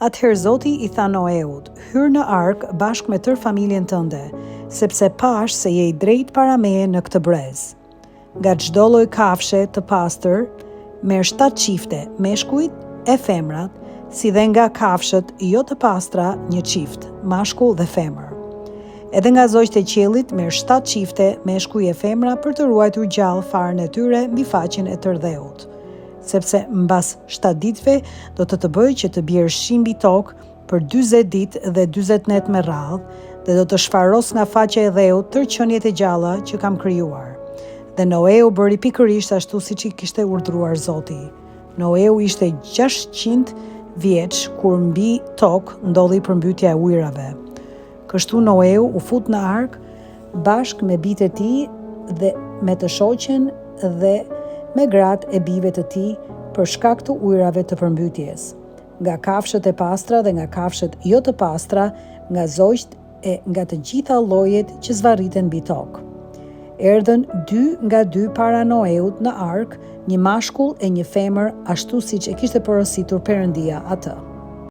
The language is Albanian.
Atëherë Zoti i tha Noeut, hyr në ark bashkë me tërë familjen tënde, sepse pash se je i drejt para meje në këtë brez. Nga çdo lloj kafshe të pastër, merr 7 çifte, meshkujt e femrat, si dhe nga kafshët jo të pastra një qift, mashkull dhe femër. Edhe nga zogjtë e qiellit merr 7 çifte, meshkuj e femra për të ruajtur gjallë farën e tyre mbi faqen e tërë dheut. Sepse mbas 7 ditëve do të bëjë që të bjerë shi mbi tokë për 40 ditë dhe 40 net me radhë, dhe do të shfaros nga faqja e dheut tërë qeniet e gjalla që kam krijuar. Dhe Noeu bëri pikërisht ashtu siç i kishte urdhëruar Zoti. Noeu ishte 600 vjeç kur mbi tokë ndodhi përmbytja e ujrave. Kështu Noeu u fut në ark bashkë me bijtë e tij dhe me të shoqen dhe me gratë e bijve të tij për shkak të ujrave të përmbytjes, nga kafshët e pastra dhe nga kafshët jo të pastra, nga zogjtë e nga të gjitha llojet që zvarriten mbi tokë. Erdhën 2 nga 2 para Noeut në ark, një mashkull e një femër, ashtu siç e kishte porositur Perëndia atë.